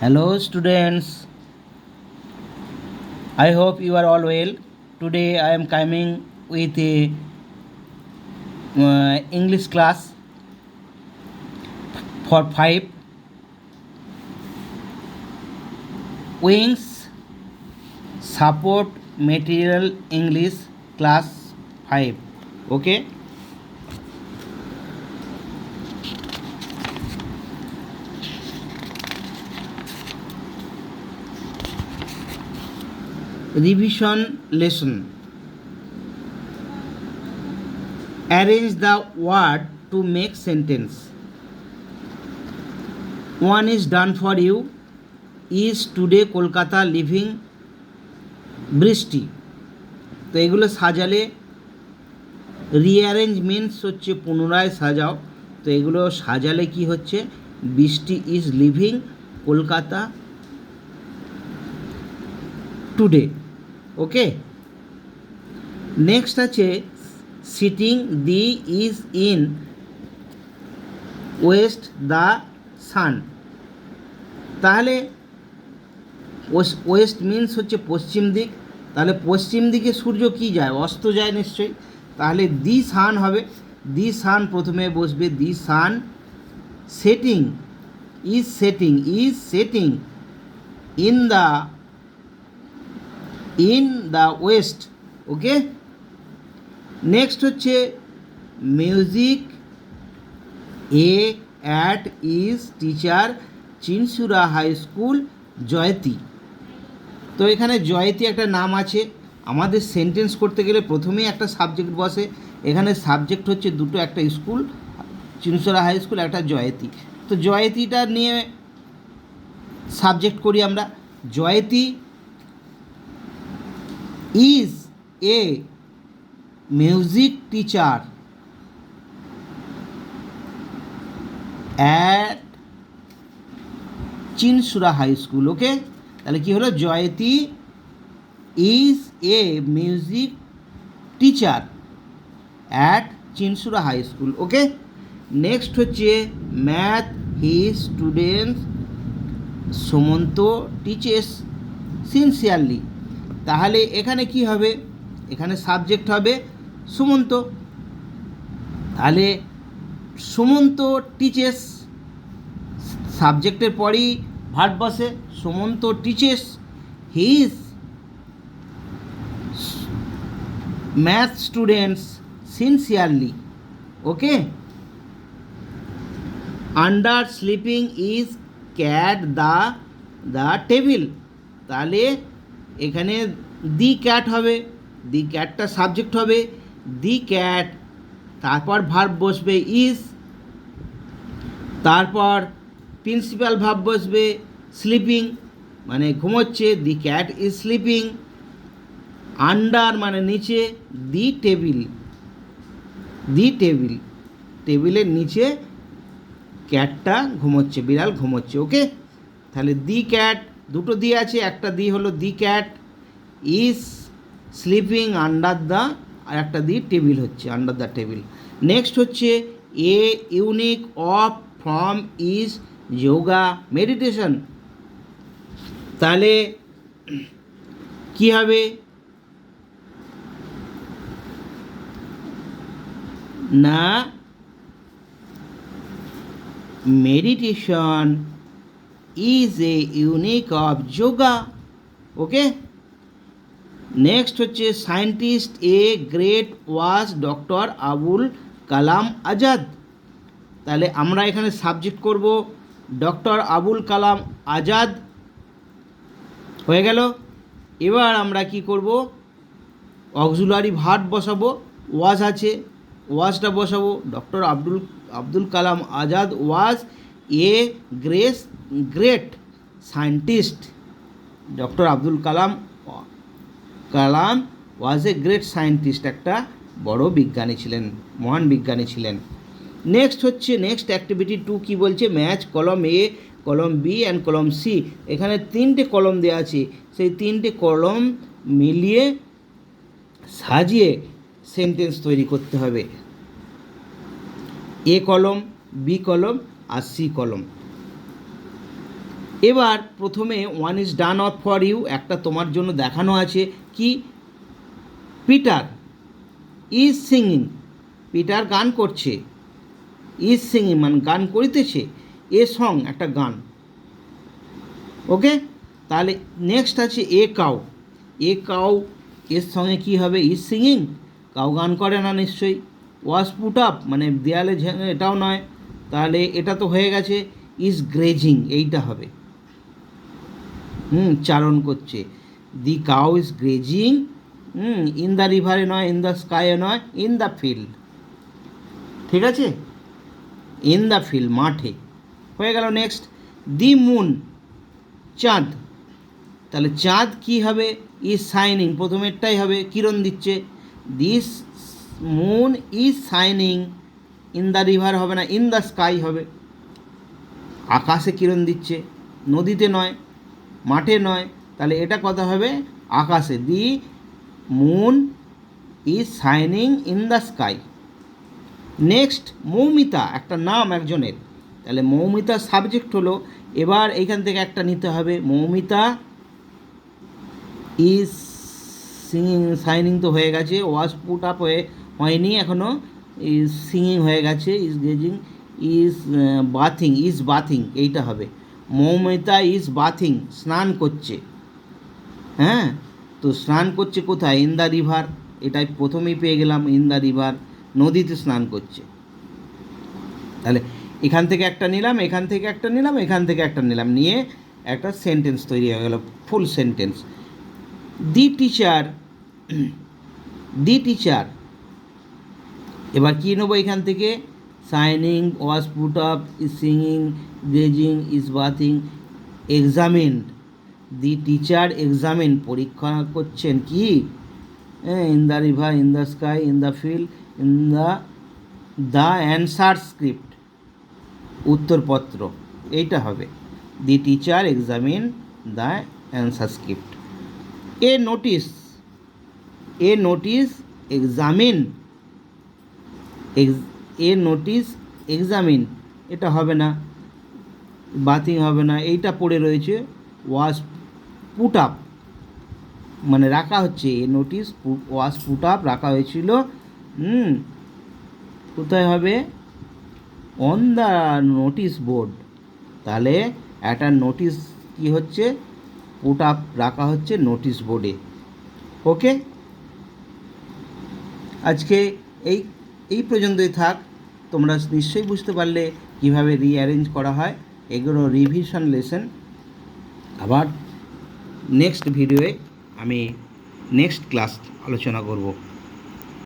Hello students, I hope you are all well. Today I am coming with a English class for 5 Wings Support Material English class 5. Okay. Revision lesson. Arrange the word to make sentence. One is done for you. Is today Kolkata living বৃষ্টি? তো এগুলো সাজালে rearrange means হচ্ছে পুনরায় সাজাও। তো এগুলো সাজালে কি হচ্ছে, বৃষ্টি is living Kolkata today. Okay, next আছে sitting the is in west the sun. তাহলে ওয়েস্ট মিনস হচ্ছে পশ্চিম দিক, তাহলে পশ্চিম দিকে সূর্য কি যায়, অস্ত যায় নিশ্চয়ই। তাহলে দি সান হবে, দি সান প্রথমে বসবে, the sun setting is setting in the west. Okay, next হচ্ছে music a at is teacher Chinsurah high school Jayati. তো এখানে জয়তী একটা নাম আছে। আমাদের সেন্টেন্স করতে গেলে প্রথমেই একটা সাবজেক্ট বসে। এখানে সাবজেক্ট হচ্ছে দুটো, একটা স্কুল চিনসুরা হাই স্কুল, একটা জয়তী। তো জয়তীটা নিয়ে সাবজেক্ট করি আমরা। Jayati is a music teacher at Chinsurah high school. Okay, তাহলে কি হলো, Jayati is a music teacher at Chinsurah high school. Okay, next হচ্ছে math his student Sumanta teaches sincerely. তাহলে এখানে কি হবে, এখানে সাবজেক্ট হবে সুমন্ত। তাহলে সুমন্ত টিচেস, সাবজেক্টের পরেই ভার্ব বসে। Sumanta teaches his math students sincerely. Okay, under sleeping is cat the table. তাহলে এখানে দি ক্যাট হবে, দি ক্যাটটা সাবজেক্ট হবে, দি ক্যাট, তারপর ভার্ব বসবে ইজ, তারপর প্রিন্সিপাল ভার্ব বসবে স্লিপিং মানে ঘুমোচ্ছে, দি ক্যাট ইজ স্লিপিং। আন্ডার মানে নিচে, দি টেবিল, টেবিলের নিচে ক্যাটটা ঘুমোচ্ছে, বিড়াল ঘুমোচ্ছে। ওকে, তাহলে দি ক্যাট, দুটো দি আছে, একটা দি হলো the cat is sleeping under the, আর একটা দি টেবিল হচ্ছে আন্ডার দ্য টেবিল। নেক্সট হচ্ছে a unique of from is yoga meditation. তাহলে কি হবে, না meditation is a unique of yoga. Okay, next হচ্ছে scientist a great was doctor Abul Kalam Azad. তাহলে আমরা এখানে সাবজেক্ট করব ডক্টর আবুল কালাম আজাদ, হয়ে গেল। এবার আমরা কি করব, অক্সিলারি ভার্ব বসাবো, ওয়াজ আছে, ওয়াজটা বসাবো। Doctor Abdul Kalam Azad was a great scientist. Doctor Abdul Kalam was a great scientist, একটা বড় বিজ্ঞানী ছিলেন, মহান বিজ্ঞানী ছিলেন। নেক্সট হচ্ছে নেক্সট অ্যাক্টিভিটি 2 কি বলছে, ম্যাচ কলম এ কলম বি অ্যান্ড কলম সি। এখানে 3টে কলম দেওয়া আছে, সেই 3টে কলম মিলিয়ে সাজিয়ে সেন্টেন্স তৈরি করতে হবে। এ কলম, বি কলম আর সি কলম। এবার প্রথমে one is done of for you, একটা তোমার জন্য দেখানো আছে কি, পিটার ইজ সিঙ্গিং, পিটার গান করছে, ইজ সিঙ্গিং মানে গান করিতেছে, এ সং একটা গান। ওকে, তাহলে নেক্সট আছে এ কাউ, এ কাউ এর সঙ্গে কী হবে, ইজ সিঙ্গিং, কাউ গান করে না নিশ্চয়ই। ওয়াজ পুট আপ মানে দেয়ালে এটাও নয়, তাহলে এটা তো হয়ে গেছে। ইজ গ্রেজিং এইটা হবে, চারণ করছে, the cow is grazing, in the রিভারে নয়, ইন দ্য স্কাইয়ে নয়, ইন দ্য ফিল্ড, ঠিক আছে, ইন দ্য ফিল্ড মাঠে হয়ে গেল। নেক্সট দি মুন, চাঁদ, তাহলে চাঁদ কি হবে, ইজ শাইনিং, প্রথমেরটাই হবে, কিরণ দিচ্ছে, this moon is shining, in the river হবে না, ইন দ্য স্কাই হবে, আকাশে কিরণ দিচ্ছে, নদীতে নয়, মাঠে নয়, তাহলে এটা কথা হবে আকাশে, the moon is shining in the sky. Next Moumita, একটা নাম একজনের, তাহলে মৌমিতা সাবজেক্ট হলো, এবার এইখান থেকে একটা নিতে হবে, মৌমিতা ইজ সিঙ্গিং, শাইনিং তো হয়ে গেছে, ওয়াজ পুট আপ হয়নি এখনও, ইজ সিঙ্গিং হয়ে গেছে, is gazing, is bathing, is bathing এইটা হবে, মৌমিতা ইজ বাথিং স্নান করছে। হ্যাঁ, তো স্নান করছে কোথায়, ইন দ্য রিভার, এটাই প্রথমেই পেয়ে গেলাম, ইন দ্য রিভার নদীতে স্নান করছে। তাহলে এখান থেকে একটা নিলাম, এখান থেকে একটা নিলাম, এখান থেকে একটা নিলাম, নিয়ে একটা সেন্টেন্স তৈরি হয়ে গেল, full sentence. The teacher, the teacher, এবার কী নেবো এখান থেকে, shining, was put up, is singing, grazing, is bathing, examined, the teacher examine পরীক্ষা করছেন কি, in the river, in the sky, in the field, in the answer script, উত্তরপত্র এইটা হবে, the teacher examine the answer script. A notice, a notice examine, a notice examine এটা হবে না, bathing হবে না, এইটা পড়ে রয়েছে, ওয়াজ পুট আপ মানে রাখা হচ্ছে, a notice was put up রাখা হয়েছিল, কোথায় হবে, অন দ্য নোটিস বোর্ড, তাহলে একটা নোটিস কি হচ্ছে, পুট আপ রাখা হচ্ছে নোটিস বোর্ডে। ওকে, আজকে এই পর্যন্তই থাক, তোমরা নিশ্চয়ই বুঝতে পারলে কীভাবে রিঅ্যারেঞ্জ করা হয়, এগুলো রিভিশন লেসন। আবার নেক্সট ভিডিওয়ে আমি নেক্সট ক্লাস আলোচনা করব।